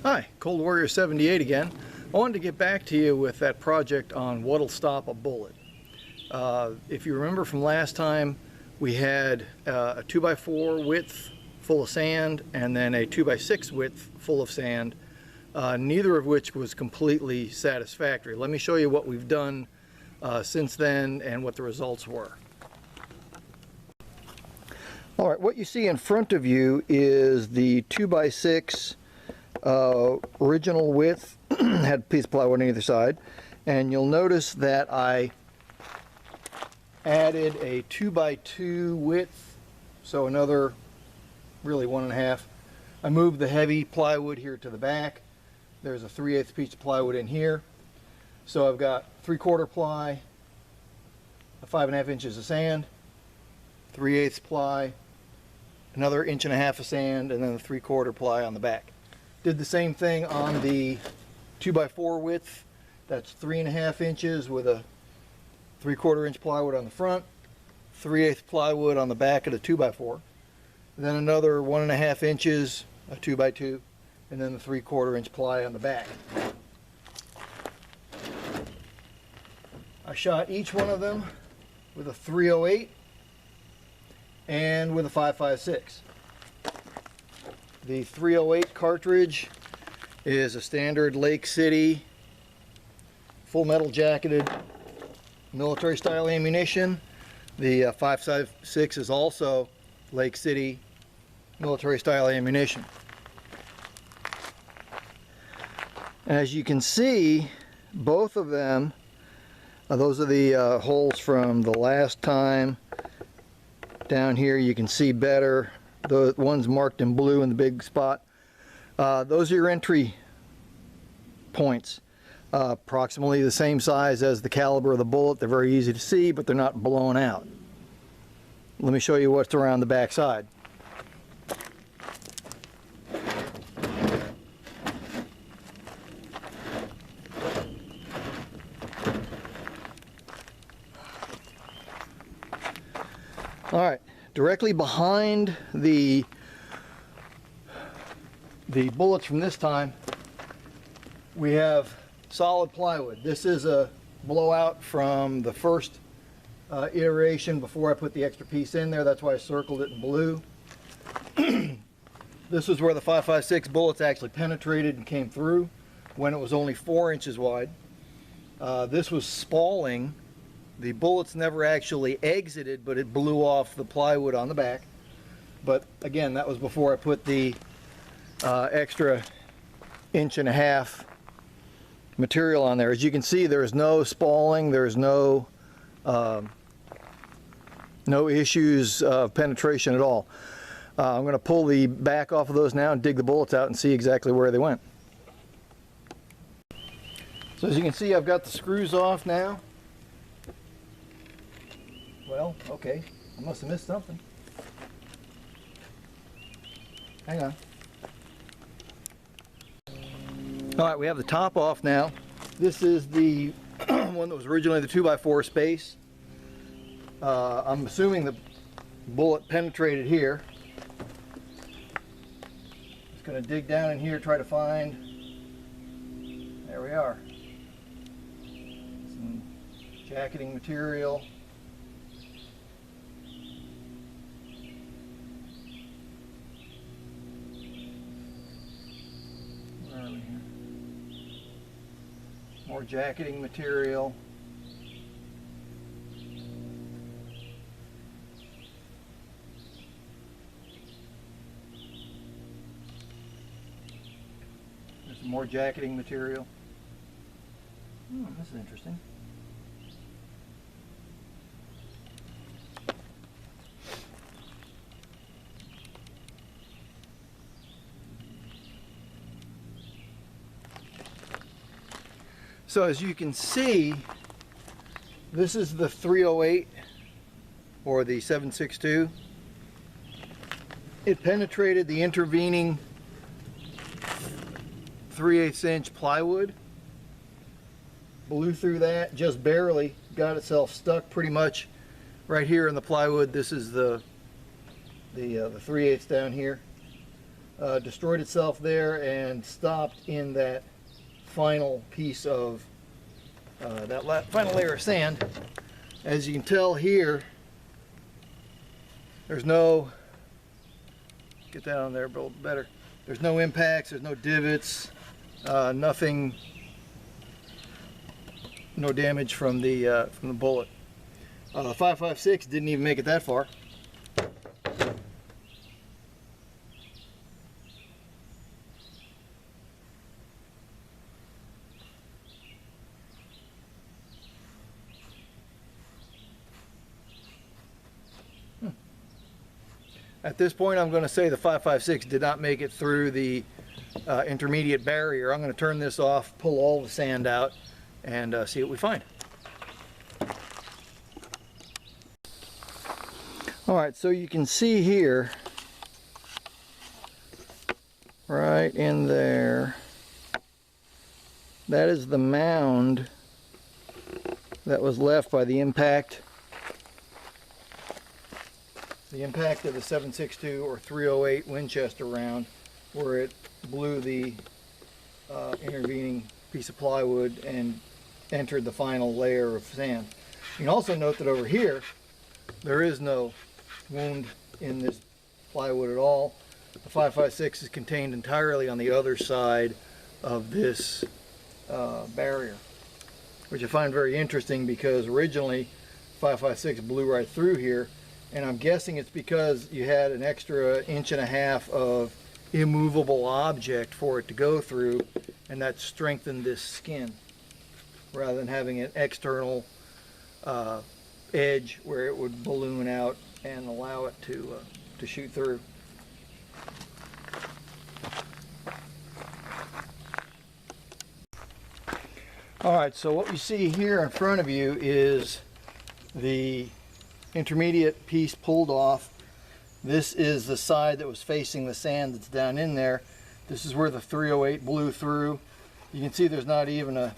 Hi, Cold Warrior 78 again. I wanted to get back to you with that project on what'll stop a bullet. If you remember from last time, we had a 2x4 width full of sand and then a 2x6 width full of sand, neither of which was completely satisfactory. Let me show you what we've done since then and what the results were. Alright, what you see in front of you is the 2x6 original width. Had a piece of plywood on either side, and you'll notice that I added a 2x2 width, so another really 1.5. I moved the heavy plywood here to the back. There's a 3/8 piece of plywood in here, so I've got 3/4 ply, 5.5 inches of sand, 3/8 ply, another 1.5 inches of sand, and then the 3/4 ply on the back. Did the same thing on the 2x4 width. That's 3.5 inches with a 3/4 inch plywood on the front, 3/8 plywood on the back of the 2x4, then another 1.5 inches, a 2x2, and then the 3/4 inch ply on the back. I shot each one of them with a 308 and with a 5.56. The 308 cartridge is a standard Lake City full metal jacketed military style ammunition. The 5.56 is also Lake City military style ammunition. As you can see, both of them, those are the holes from the last time. Down here you can see better. The ones marked in blue in the big spot. Those are your entry points. Approximately the same size as the caliber of the bullet. They're very easy to see, but they're not blown out. Let me show you what's around the back side. All right. Directly behind the bullets from this time, we have solid plywood. This is a blowout from the first iteration before I put the extra piece in there. That's why I circled it in blue. This is where the 5.56 bullets actually penetrated and came through when it was only 4 inches wide. This was spalling. The bullets never actually exited, but it blew off the plywood on the back. But again, that was before I put the extra 1.5 inch material on there. As you can see, there's no spalling, there's no issues of penetration at all. I'm going to pull the back off of those now and dig the bullets out and see exactly where they went. So as you can see, I've got the screws off now. Well, okay, I must have missed something. Hang on. Alright, we have the top off now. This is the one that was originally the 2x4 space. I'm assuming the bullet penetrated here. Just going to dig down in here, try to find. There we are. Some jacketing material. More jacketing material. There's some more jacketing material. This is interesting. So as you can see, this is the 308 or the 7.62. It penetrated the intervening 3/8 inch plywood, blew through that just barely, got itself stuck pretty much right here in the plywood. This is the 3/8 down here. destroyed itself there and stopped in that final piece of final layer of sand. As you can tell here, there's no, get that on there a little better, there's no impacts, there's no divots, nothing, no damage from the bullet. 5.56 didn't even make it that far. At this point, I'm going to say the 5.56 did not make it through the intermediate barrier. I'm going to turn this off, pull all the sand out, and see what we find. Alright, so you can see here, right in there, that is the mound that was left by the impact. The impact of the 7.62 or 308 Winchester round, where it blew the intervening piece of plywood and entered the final layer of sand. You can also note that over here, there is no wound in this plywood at all. The 5.56 is contained entirely on the other side of this barrier, which I find very interesting because originally 5.56 blew right through here. And I'm guessing it's because you had an extra 1.5 inches of immovable object for it to go through, and that strengthened this skin rather than having an external edge where it would balloon out and allow it to shoot through. Alright, so what you see here in front of you is the intermediate piece pulled off. This is the side that was facing the sand that's down in there. This is where the 308 blew through. You can see there's not even an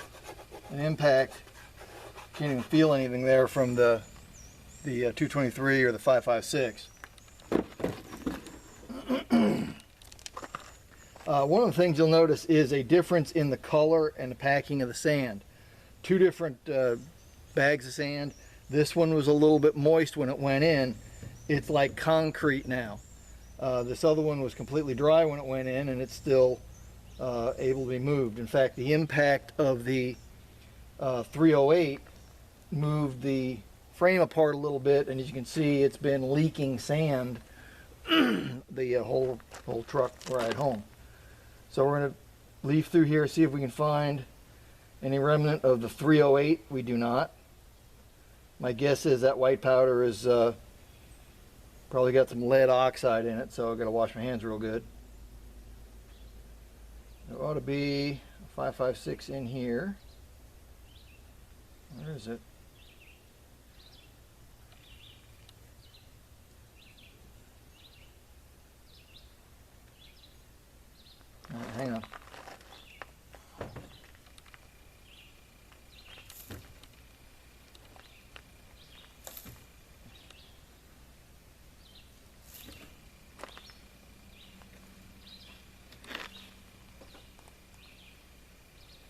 impact. Can't even feel anything there from the 223 or the 5.56. One of the things you'll notice is a difference in the color and the packing of the sand. Two different bags of sand. This one was a little bit moist when it went in. It's like concrete now. This other one was completely dry when it went in, and it's still able to be moved. In fact, the impact of the 308 moved the frame apart a little bit, and as you can see, it's been leaking sand the whole truck ride home. So we're going to leaf through here, see if we can find any remnant of the 308. We do not. My guess is that white powder is probably got some lead oxide in it, so I've got to wash my hands real good. There ought to be a 5.56 in here. Where is it? All right, hang on.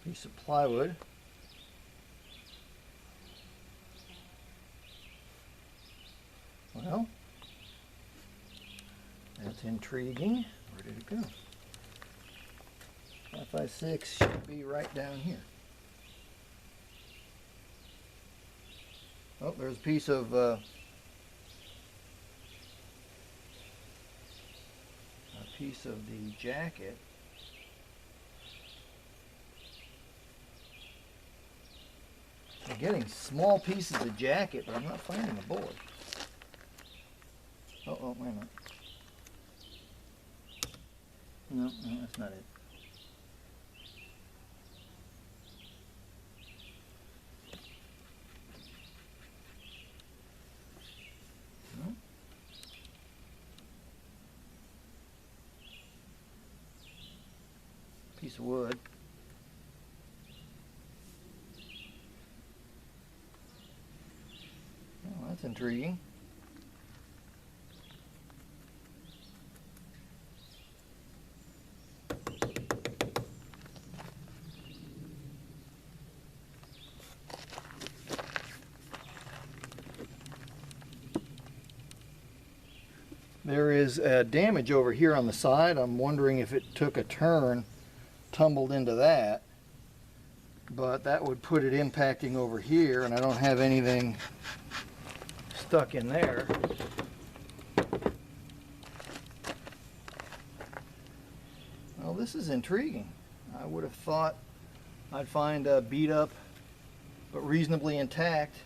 Piece of plywood. Well, that's intriguing. Where did it go? 5.56 should be right down here. Oh, there's a piece of the jacket. I'm getting small pieces of jacket, but I'm not finding a bullet. Oh, wait a minute. No, that's not it. No. Piece of wood. Oh, that's intriguing. There is damage over here on the side. I'm wondering if it took a turn, tumbled into that. But that would put it impacting over here, and I don't have anything stuck in there. Well, this is intriguing. I would have thought I'd find a beat up but reasonably intact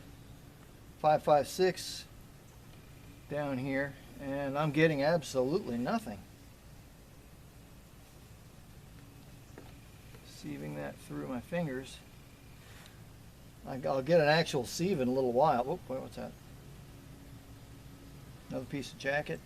5.56 down here, and I'm getting absolutely nothing. Sieving that through my fingers. I'll get an actual sieve in a little while. Oh, wait, what's that? Another piece of jacket.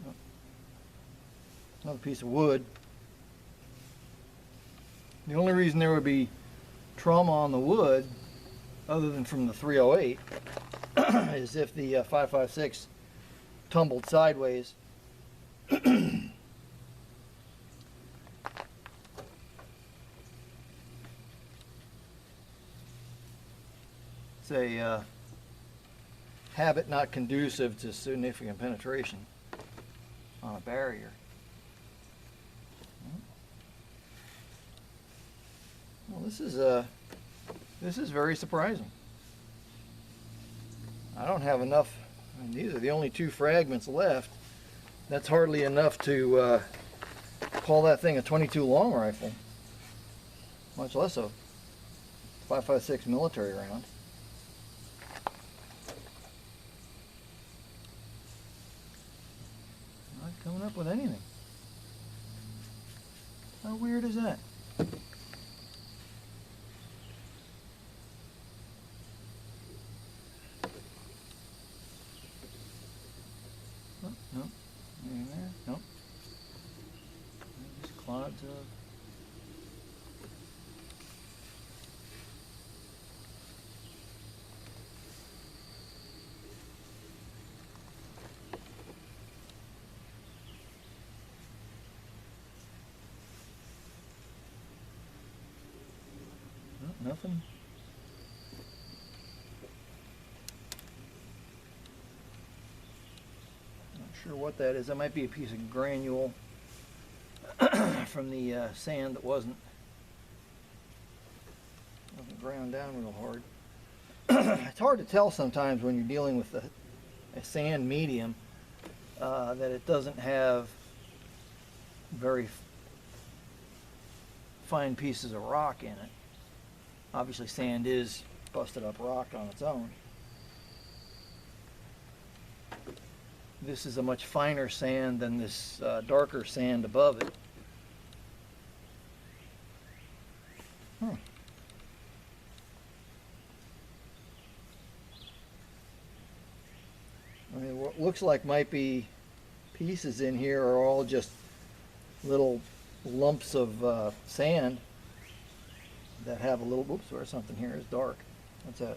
Oh. Another piece of wood. The only reason there would be trauma on the wood, other than from the 308, is if the 5.56 tumbled sideways. It's a habit not conducive to significant penetration on a barrier. Well, this is very surprising. I don't have enough. I mean, these are the only 2 fragments left. That's hardly enough to call that thing a 22 long rifle, much less a 5.56 military round. Not coming up with anything. How weird is that? No, anything there? Nope. Just clods of. No, nothing. Sure what that is. That might be a piece of granule from the sand that wasn't ground down real hard. It's hard to tell sometimes when you're dealing with a sand medium that it doesn't have very fine pieces of rock in it. Obviously sand is busted up rock on its own. This is a much finer sand than this darker sand above it. I mean, what looks like might be pieces in here are all just little lumps of sand that have a little, oops, or something here is dark. What's that?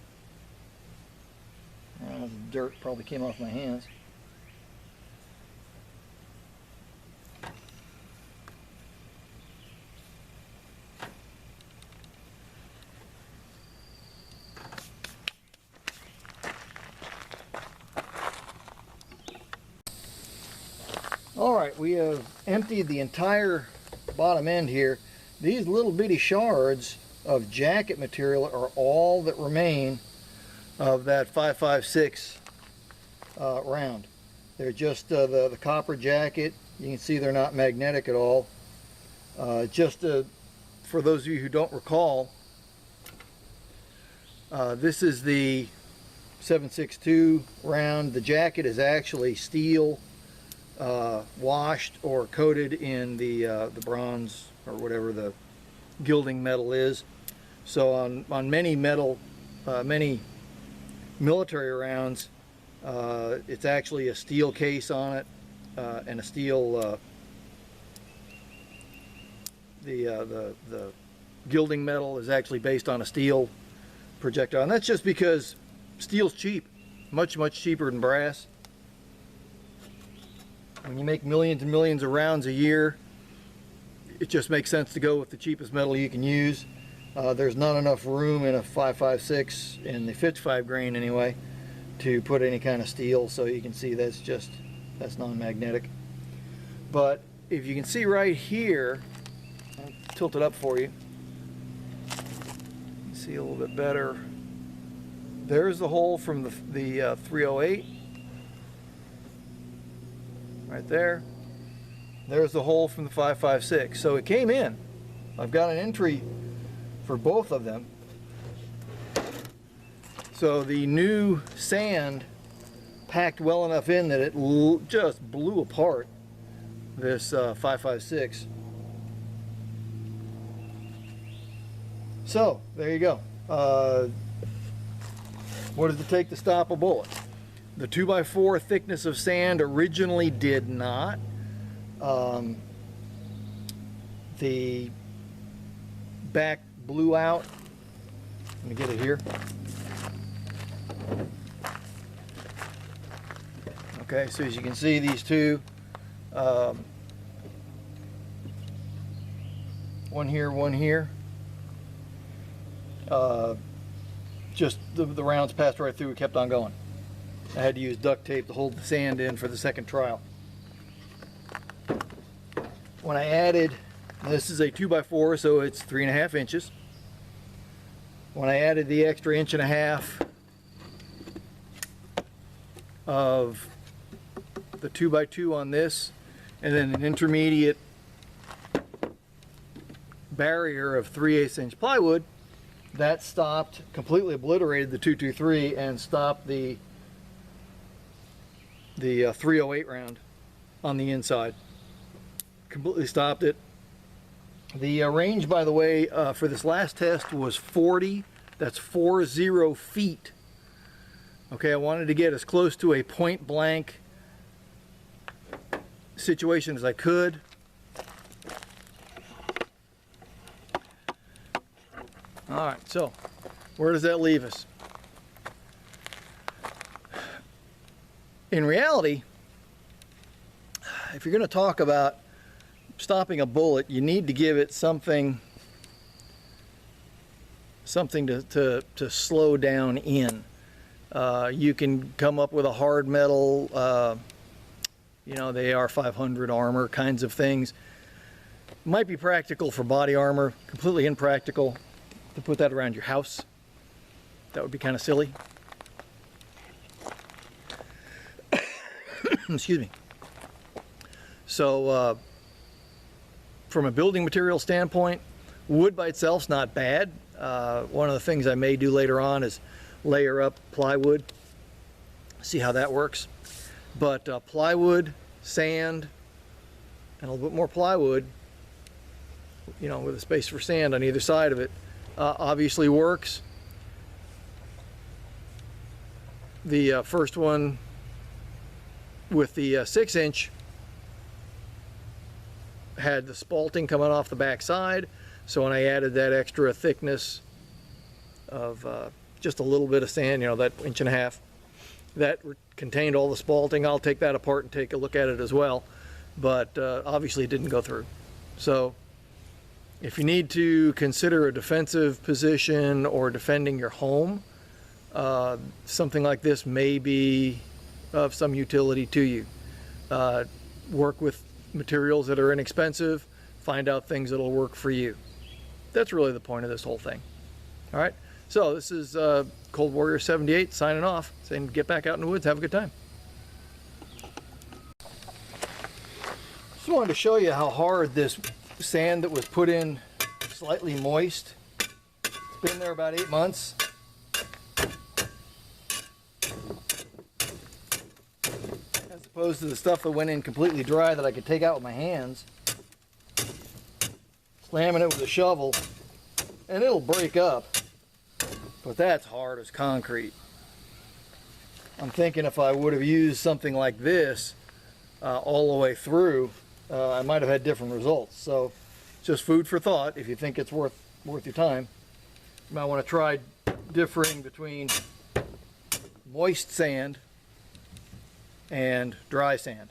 The dirt probably came off my hands. All right, we have emptied the entire bottom end here. These little bitty shards of jacket material are all that remain of that 5.56 round. They're just the copper jacket. You can see they're not magnetic at all. For those of you who don't recall, this is the 7.62 round. The jacket is actually steel, washed or coated in the bronze or whatever the gilding metal is. So on many many military rounds, it's actually a steel case on it and a steel the gilding metal is actually based on a steel projectile, and that's just because steel's cheap, much cheaper than brass. When you make millions and millions of rounds a year, it just makes sense to go with the cheapest metal you can use. There's not enough room in a 556 in the 55 grain anyway to put any kind of steel, so you can see that's non-magnetic. But if you can see right here, I'll tilt it up for you, see a little bit better. There's the hole from the 308 right there. There's the hole from the 556. So it came in. I've got an entry for both of them. So the new sand packed well enough in that it just blew apart this 556. So there you go. What does it take to stop a bullet? The 2x4 thickness of sand originally did not. The back blew out. Let me get it here. Okay, so as you can see, these two, one here, just the rounds passed right through. It kept on going. I had to use duct tape to hold the sand in for the second trial. When I added, this is a 2x4, so it's 3.5 inches. When I added the extra 1.5 inches of the 2x2 on this, and then an intermediate barrier of 3/8 inch plywood, that stopped, completely obliterated the 223 and stopped the 308 round on the inside. Completely stopped it. The range, by the way, for this last test was 40. That's 40 feet. Okay, I wanted to get as close to a point blank situation as I could. All right, so where does that leave us? In reality, if you're going to talk about stopping a bullet, you need to give it something to slow down in. You can come up with a hard metal, you know, the AR-500 armor kinds of things. Might be practical for body armor, completely impractical to put that around your house. That would be kind of silly. Excuse me. So from a building material standpoint, wood by itself is not bad. One of the things I may do later on is layer up plywood, see how that works. But plywood, sand, and a little bit more plywood, you know, with a space for sand on either side of it, obviously works. The first one with the 6-inch had the spalting coming off the back side, so when I added that extra thickness of just a little bit of sand, you know, that 1.5 inches, that contained all the spalting. I'll take that apart and take a look at it as well, but obviously it didn't go through. So if you need to consider a defensive position or defending your home, something like this may be of some utility to you. Work with materials that are inexpensive, find out things that'll work for you. That's really the point of this whole thing. All right, so this is Cold Warrior 78 signing off, saying get back out in the woods, have a good time. Just wanted to show you how hard this sand that was put in slightly moist. It's been there about 8 months. As opposed to the stuff that went in completely dry that I could take out with my hands. Slamming it with a shovel and it'll break up. But that's hard as concrete. I'm thinking if I would have used something like this all the way through, I might have had different results. So just food for thought. If you think it's worth your time, you might want to try differing between moist sand and dry sand.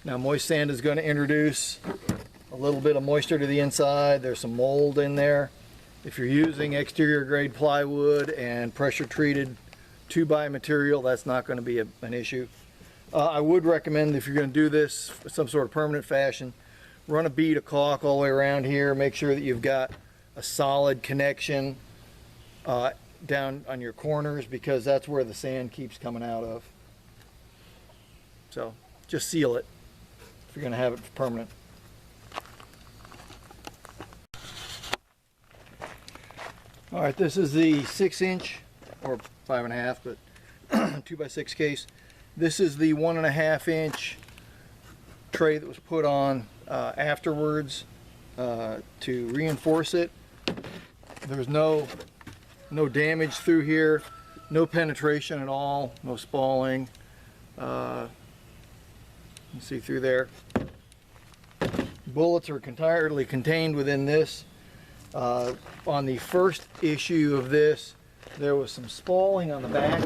Now moist sand is going to introduce a little bit of moisture to the inside. There's some mold in there. If you're using exterior grade plywood and pressure treated 2x material, that's not going to be an issue. I would recommend, if you're going to do this in some sort of permanent fashion, run a bead of caulk all the way around here. Make sure that you've got a solid connection down on your corners, because that's where the sand keeps coming out of. So just seal it if you're going to have it permanent. All right, this is the 6-inch or 5.5, but 2x6 case. This is the 1.5-inch tray that was put on afterwards to reinforce it. There's no damage through here, no penetration at all, no spalling. You can see through there. Bullets are entirely contained within this. On the first issue of this, there was some spalling on the back.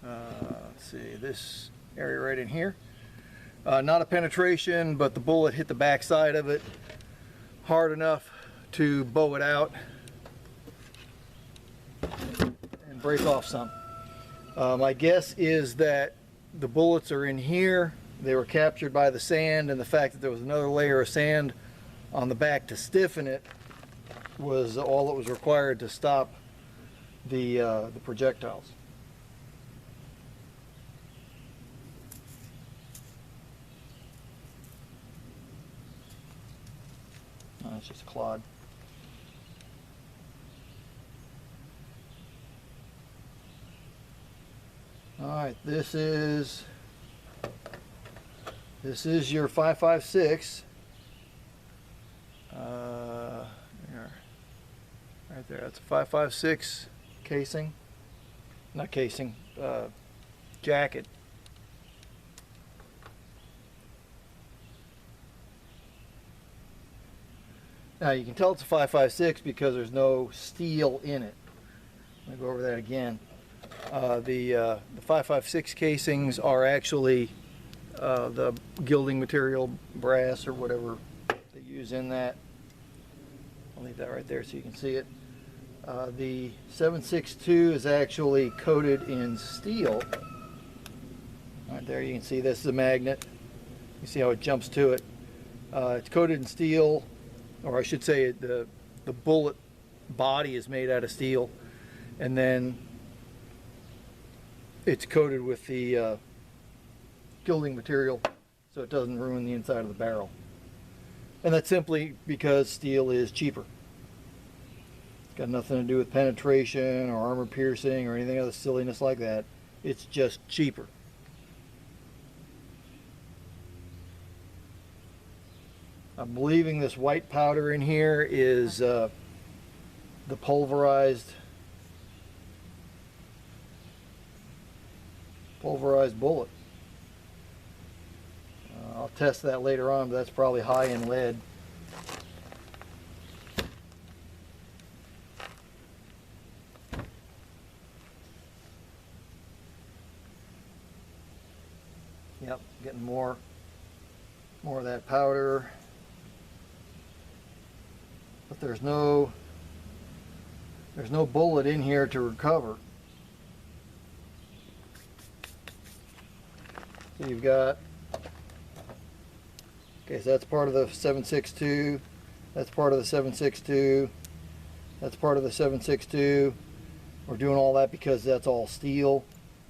Let's see, this area right in here. Not a penetration, but the bullet hit the back side of it hard enough to bow it out and break off some. My guess is that the bullets are in here. They were captured by the sand, and the fact that there was another layer of sand on the back to stiffen it was all that was required to stop the projectiles. Oh, it's just a clod. All right, this is your 5.56. Right there, that's a 5.56 casing. Not casing, jacket. Now you can tell it's a 5.56 because there's no steel in it. Let me go over that again. The 5.56 casings are actually the gilding material, brass or whatever they use in that. I'll leave that right there so you can see it. The 7.62 is actually coated in steel. Right there you can see this is a magnet. You see how it jumps to it. It's coated in steel, or I should say the bullet body is made out of steel, and then it's coated with the gilding material so it doesn't ruin the inside of the barrel. And that's simply because steel is cheaper. It's got nothing to do with penetration or armor piercing or anything other silliness like that. It's just cheaper. I'm believing this white powder in here is the pulverized bullet. I'll test that later on, but that's probably high in lead. Yep, getting more of that powder. But there's no bullet in here to recover. So you've got, okay, so that's part of the 7.62, that's part of the 7.62, that's part of the 7.62. We're doing all that because that's all steel.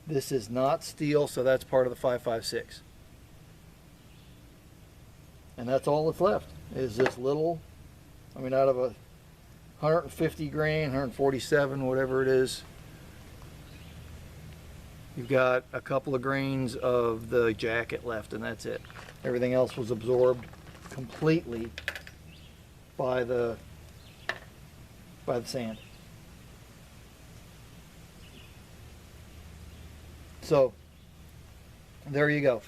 This is not steel, so that's part of the 5.56. And that's all that's left, is this little, I mean, out of a 150 grain, 147, whatever it is, you've got a couple of grains of the jacket left, and that's it. Everything else was absorbed completely by the sand. So there you go.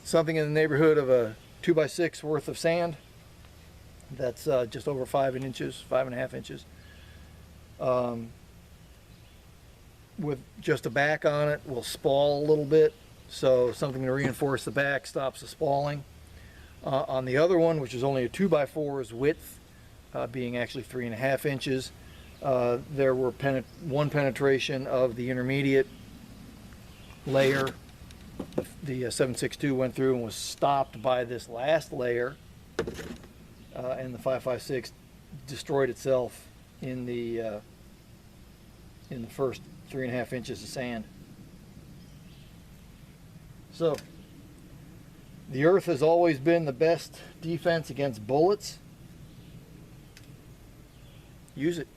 Something in the neighborhood of a 2x6 worth of sand. That's just over 5 inches, 5.5 inches. With just a back on it, will spall a little bit So something to reinforce the back, stops the spalling. On the other one, which is only a 2x4's width, being actually 3.5 inches, there were one penetration of the intermediate layer. The 7.62 went through and was stopped by this last layer, and the 5.56 destroyed itself in the first 3.5 inches of sand. So the earth has always been the best defense against bullets. Use it.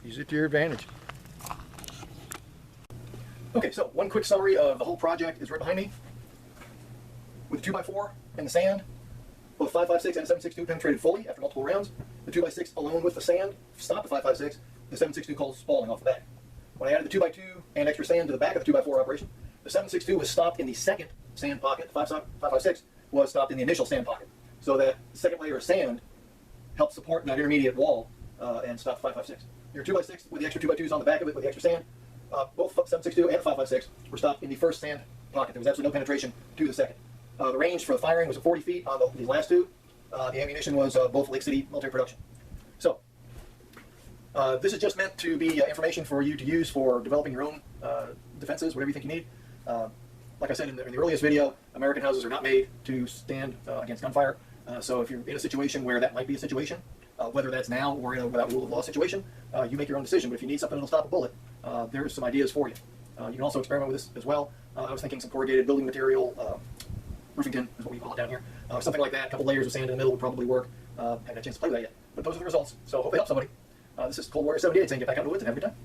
Use it to your advantage. Okay, so one quick summary of the whole project is right behind me. With the 2x4 and the sand, both 5.56 and 7.62 penetrated fully after multiple rounds. The 2x6 alone with the sand stopped the 5.56. The 7.62 caused spalling off the back. When I added the 2x2 and extra sand to the back of the 2x4 operation, the 7.62 was stopped in the second sand pocket. The 5.56 was stopped in the initial sand pocket. So that second layer of sand helped support that intermediate wall and stop the 5.56. Your 2x6 with the extra 2x2s on the back of it with the extra sand, both 7.62 and 5.56 were stopped in the first sand pocket. There was absolutely no penetration to the second. The range for the firing was at 40 feet on these last two. The ammunition was both Lake City military production. So this is just meant to be information for you to use for developing your own defenses, whatever you think you need. Like I said in the earliest video, American houses are not made to stand against gunfire. So if you're in a situation where that might be a situation, whether that's now or in a without rule of law situation, you make your own decision. But if you need something that'll stop a bullet, there's some ideas for you. You can also experiment with this as well. I was thinking some corrugated building material, roofing tin is what we call it down here. Something like that, a couple layers of sand in the middle would probably work. Haven't had a chance to play with that yet. But those are the results. So hopefully help somebody. This is Cold Warrior 78 saying get back out in the woods and have a good time.